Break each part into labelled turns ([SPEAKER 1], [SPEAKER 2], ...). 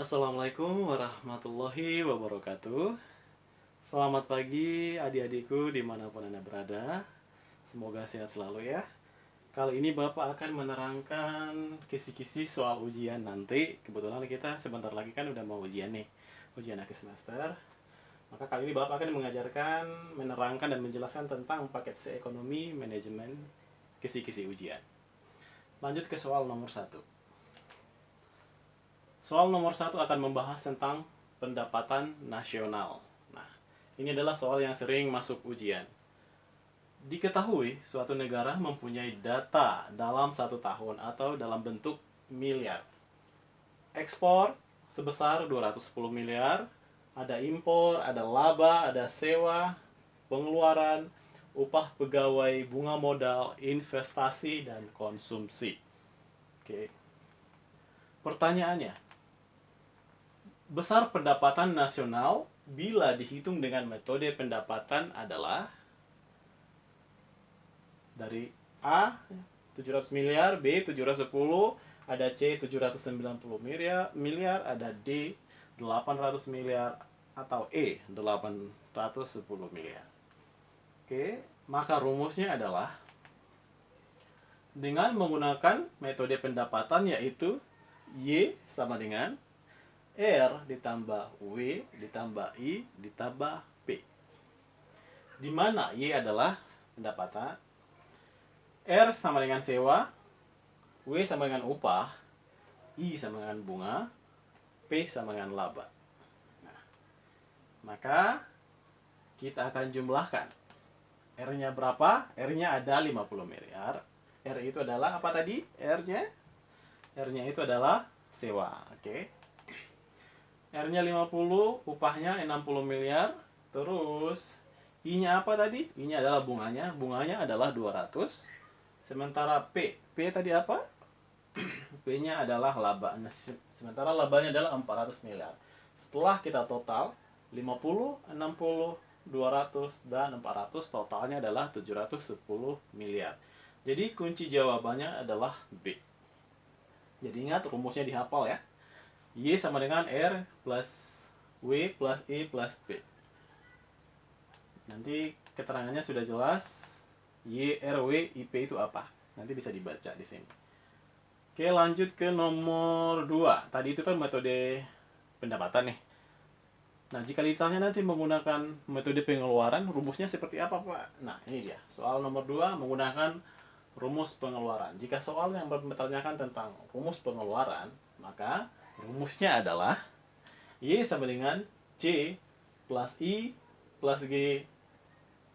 [SPEAKER 1] Assalamualaikum warahmatullahi wabarakatuh. Selamat pagi adik-adikku dimanapun Anda berada. Semoga sehat selalu ya. Kali ini Bapak akan menerangkan kisi-kisi soal ujian nanti. Kebetulan kita sebentar lagi kan udah mau ujian nih, ujian akhir semester. Maka kali ini Bapak akan mengajarkan, menerangkan dan menjelaskan tentang paket C ekonomi manajemen kisi-kisi ujian. Lanjut ke soal nomor 1. Soal nomor 1 akan membahas tentang pendapatan nasional. Nah, ini adalah soal yang sering masuk ujian. Diketahui suatu negara mempunyai data dalam 1 tahun atau dalam bentuk miliar. Ekspor sebesar 210 miliar, ada impor, ada laba, ada sewa, pengeluaran, upah pegawai, bunga modal, investasi, dan konsumsi. Oke. Pertanyaannya, besar pendapatan nasional bila dihitung dengan metode pendapatan adalah dari A 700 miliar, B 710, ada C 790 miliar, ada D 800 miliar, atau E 810 miliar. Oke, maka rumusnya adalah dengan menggunakan metode pendapatan yaitu Y sama dengan R ditambah W ditambah I ditambah P. Di mana Y adalah pendapatan, R sama dengan sewa, W sama dengan upah, I sama dengan bunga, P sama dengan laba. Nah, maka kita akan jumlahkan. R-nya berapa? R-nya ada 50 miliar. R itu adalah apa tadi? R-nya? R-nya itu adalah sewa. Oke. R-nya 50, upahnya 60 miliar. Terus I-nya apa tadi? I-nya adalah bunganya. Bunganya adalah 200. Sementara P tadi apa? P-nya adalah laba. Nah, sementara labanya adalah 400 miliar. Setelah kita total 50, 60, 200 dan 400, totalnya adalah 710 miliar. Jadi kunci jawabannya adalah B. Jadi ingat rumusnya dihafal ya. Y sama dengan R plus W plus I plus P. Nanti keterangannya sudah jelas. Y, R, W, I, P itu apa? Nanti bisa dibaca di sini. Oke, lanjut ke nomor 2. Tadi itu kan metode pendapatan nih. Nah, jika ditanya nanti menggunakan metode pengeluaran, rumusnya seperti apa, Pak? Nah, ini dia. Soal nomor 2 menggunakan rumus pengeluaran. Jika soal yang bertanyakan tentang rumus pengeluaran, maka rumusnya adalah Y sama dengan C plus I plus G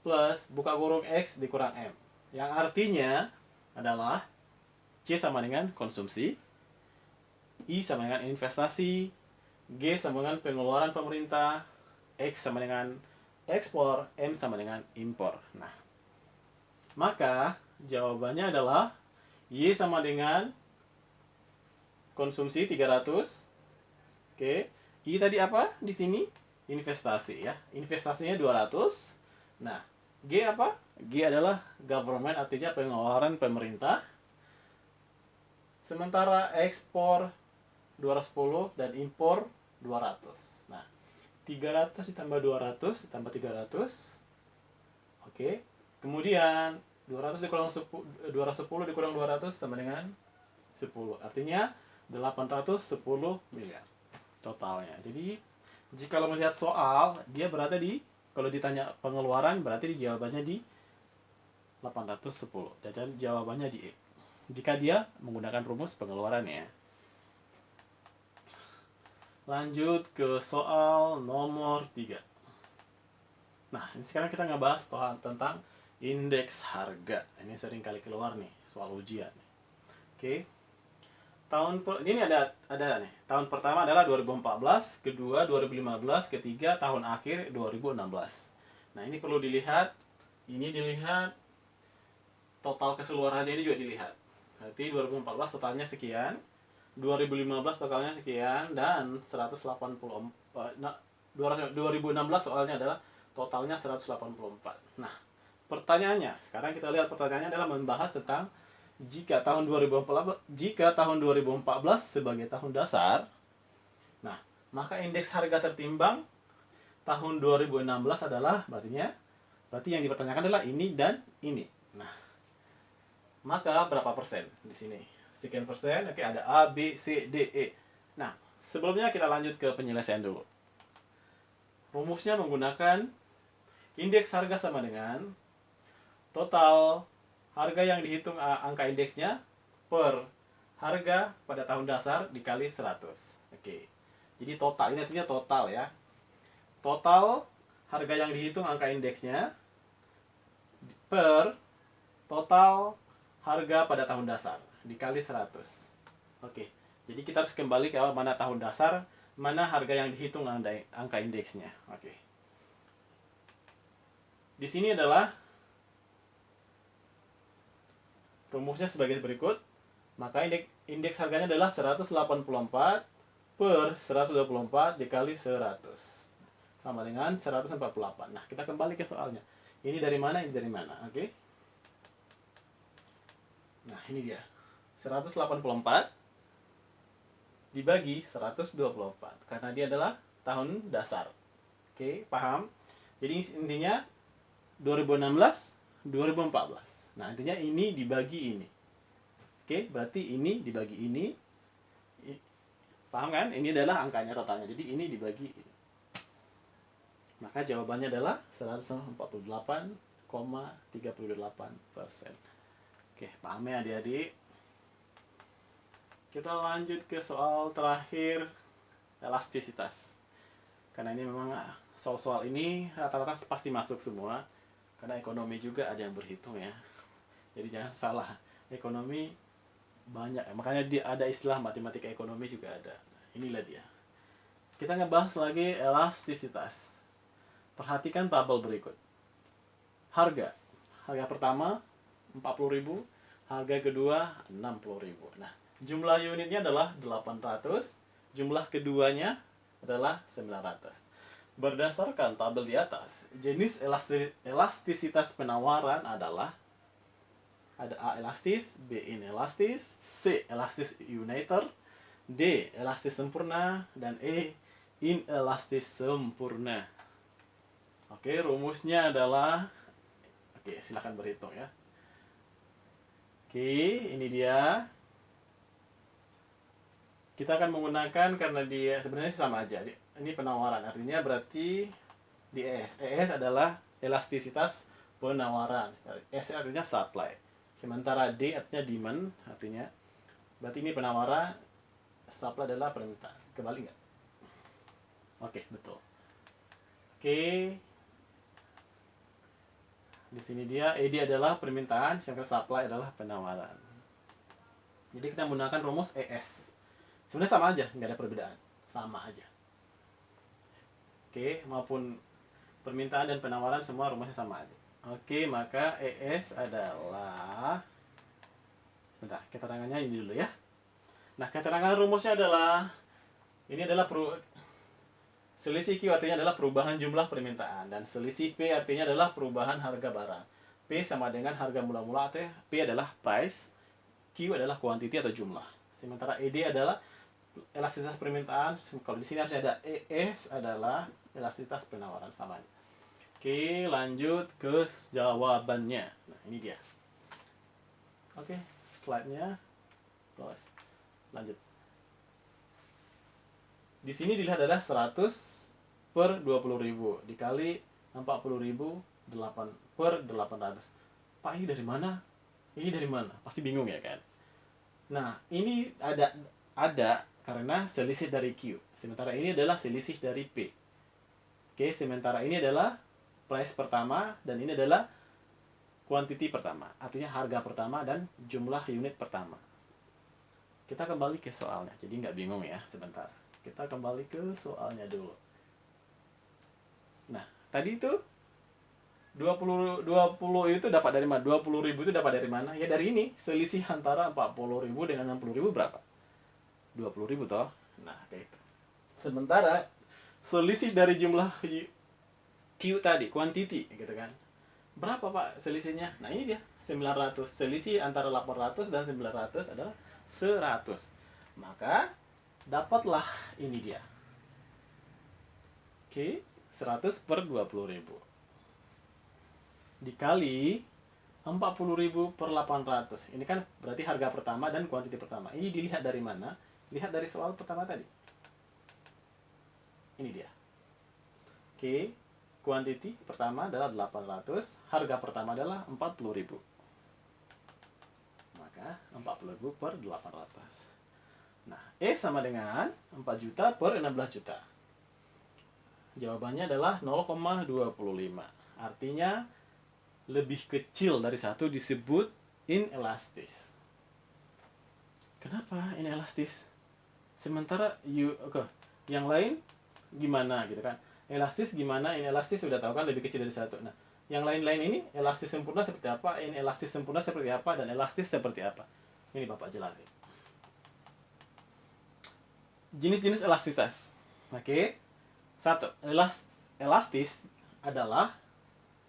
[SPEAKER 1] plus buka kurung X dikurang M. Yang artinya adalah C sama dengan konsumsi, I sama dengan investasi, G sama dengan pengeluaran pemerintah, X sama dengan ekspor, M sama dengan impor. Nah, maka jawabannya adalah Y sama dengan konsumsi 300. Oke. I tadi apa di sini? Investasi ya. Investasinya 200. Nah, G apa? G adalah government, artinya pengeluaran pemerintah. Sementara ekspor 210 dan impor 200. Nah, 300 ditambah 200 ditambah 300. Oke. Kemudian 200 dikurang 10, 210 dikurang 200 sama dengan 10. Artinya 810 miliar totalnya. Jadi jika lo melihat soal, dia berada di, kalau ditanya pengeluaran berarti di jawabannya di 810. Dan jawabannya di E. Jika dia menggunakan rumus pengeluarannya. Lanjut ke soal nomor 3. Nah, ini sekarang kita ngebahas tentang indeks harga. Ini sering kali keluar nih soal ujian. Oke. Ini ada nih. Tahun pertama adalah 2014, kedua 2015, ketiga tahun akhir 2016. Nah, ini perlu dilihat. Ini dilihat total keseluruhannya, ini juga dilihat. Berarti 2014 totalnya sekian, 2015 totalnya sekian, dan 184. Nah, 2016 soalnya adalah totalnya 184. Nah, pertanyaannya, sekarang kita lihat pertanyaannya adalah membahas tentang jika tahun 2014 sebagai tahun dasar. Nah, Maka indeks harga tertimbang tahun 2016 adalah berarti yang dipertanyakan adalah ini dan ini. Nah, maka berapa persen di sini? Sekian persen. Oke, ada A, B, C, D, E. Nah, sebelumnya kita lanjut ke penyelesaian dulu. Rumusnya menggunakan indeks harga sama dengan total harga yang dihitung angka indeksnya per harga pada tahun dasar dikali 100. Oke. Jadi total, ini artinya total ya. Total harga yang dihitung angka indeksnya per total harga pada tahun dasar dikali 100. Oke. Jadi kita harus kembali ke mana tahun dasar, mana harga yang dihitung angka indeksnya. Oke. Di sini adalah rumusnya sebagai berikut. Maka indeks harganya adalah 184 per 124 dikali 100. Sama dengan 148. Nah, kita kembali ke soalnya. Ini dari mana, ini dari mana. Oke. Nah, ini dia. 184 dibagi 124. Karena dia adalah tahun dasar. Oke, paham? Jadi intinya 2016, 2014. Nah, intinya ini dibagi ini. Oke, berarti ini dibagi ini. Paham kan? Ini adalah angkanya totalnya. Jadi ini dibagi ini. Maka jawabannya adalah 148,38%. Oke, paham ya adik-adik? Kita lanjut ke soal terakhir, elastisitas. Karena ini memang soal-soal ini rata-rata pasti masuk semua. Karena ekonomi juga ada yang berhitung ya. Jadi jangan salah. Ekonomi banyak ya. Makanya ada istilah matematika ekonomi juga ada. Nah, inilah dia. Kita ngebahas lagi elastisitas. Perhatikan tabel berikut. Harga pertama 40.000, harga kedua 60.000. Nah, jumlah unitnya adalah 800, jumlah keduanya adalah 900. Berdasarkan tabel di atas, jenis elastisitas penawaran adalah ada A elastis, B inelastis, C elastis unitar, D elastis sempurna, dan E inelastis sempurna. Oke, rumusnya adalah, oke, silakan berhitung ya. Oke, ini dia. Kita akan menggunakan, karena dia sebenarnya sama aja. Ini penawaran, artinya berarti di ES. ES adalah elastisitas penawaran. S artinya supply. Sementara D artinya demand, artinya berarti ini penawaran, supply adalah permintaan. Kembali nggak? Oke, betul. Oke. Di sini dia ED adalah permintaan, sedangkan supply adalah penawaran. Jadi kita menggunakan rumus ES. Sebenarnya sama aja, nggak ada perbedaan. Sama aja. Oke, maupun permintaan dan penawaran semua rumusnya sama aja. Oke, maka ES adalah, bentar, keterangannya ini dulu ya. Nah, keterangan rumusnya adalah, ini adalah selisih Q artinya adalah perubahan jumlah permintaan, dan selisih P artinya adalah perubahan harga barang. P sama dengan harga mula-mula, atau P adalah price, Q adalah quantity atau jumlah. Sementara ED adalah elastisitas permintaan. Kalau di sini harusnya ada ES adalah elastisitas penawaran, sama. Oke, lanjut ke jawabannya. Nah, ini dia. Oke, slide-nya close. Lanjut. Di sini dilihat adalah 100 per 20.000 dikali 40.000 per 800. Pak, ini dari mana? Ini dari mana? Pasti bingung ya kan? Nah, ini ada karena selisih dari Q. Sementara ini adalah selisih dari P. Oke, sementara ini adalah price pertama, dan ini adalah quantity pertama. Artinya harga pertama dan jumlah unit pertama. Kita kembali ke soalnya, jadi nggak bingung ya, sebentar. Kita kembali ke soalnya dulu. Nah, tadi itu 20 itu dapat dari mana? 20.000 itu dapat dari mana? Ya dari ini, selisih antara 40.000 dengan 60.000 berapa? 20.000 toh. Nah, kayak itu. Sementara selisih dari jumlah Q tadi, quantity gitu kan. Berapa Pak selisihnya? Nah, ini dia, 900. Selisih antara 800 dan 900 adalah 100. Maka dapatlah ini dia. Oke, 100 per 20.000 dikali 40.000 per 800. Ini kan berarti harga pertama dan kuantiti pertama. Ini dilihat dari mana? Lihat dari soal pertama tadi. Ini dia. Oke, kuantiti pertama adalah 800, harga pertama adalah 40.000. Maka 40.000 per 800. Nah, E sama dengan 4 juta per 16 juta. Jawabannya adalah 0,25. Artinya lebih kecil dari 1 disebut inelastis. Kenapa inelastis? Sementara yang lain gimana gitu kan? Elastis gimana? Inelastis sudah tahu kan lebih kecil dari 1. Nah, yang lain-lain ini elastis sempurna seperti apa? Inelastis sempurna seperti apa? Dan elastis seperti apa? Ini Bapak jelasin. Jenis-jenis elastisitas. Oke. 1. Elastis adalah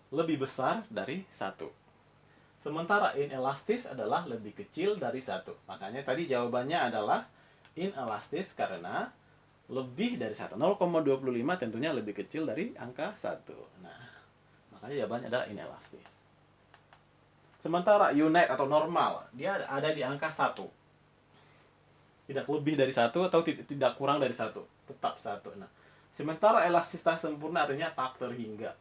[SPEAKER 1] lebih besar dari 1. Sementara inelastis adalah lebih kecil dari 1. Makanya tadi jawabannya adalah inelastis karena lebih dari 1. 0,25 tentunya lebih kecil dari angka 1. Nah, makanya jawabannya adalah inelastis. Sementara unite atau normal, dia ada di angka 1. Tidak lebih dari 1 atau tidak kurang dari 1. Tetap 1. Nah, sementara elastisitas sempurna artinya tak terhingga.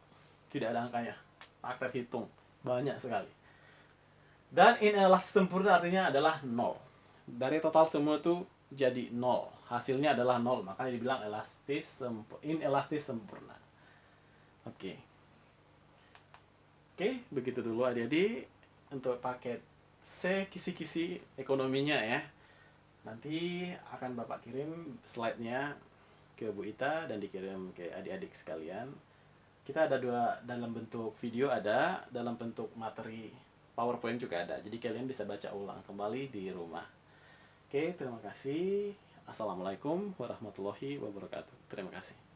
[SPEAKER 1] Tidak ada angkanya. Tak terhitung. Banyak sekali. Dan inelastis sempurna artinya adalah 0. Dari total semua itu jadi 0. Hasilnya adalah 0. Makanya dibilang inelastis sempurna. Oke. Oke, begitu dulu adik-adik untuk paket C kisi-kisi ekonominya ya. Nanti akan Bapak kirim slide-nya ke Bu Ita dan dikirim ke adik-adik sekalian. Kita ada dua, dalam bentuk video ada, dalam bentuk materi PowerPoint juga ada. Jadi kalian bisa baca ulang kembali di rumah. Oke, terima kasih. Assalamualaikum warahmatullahi wabarakatuh. Terima kasih.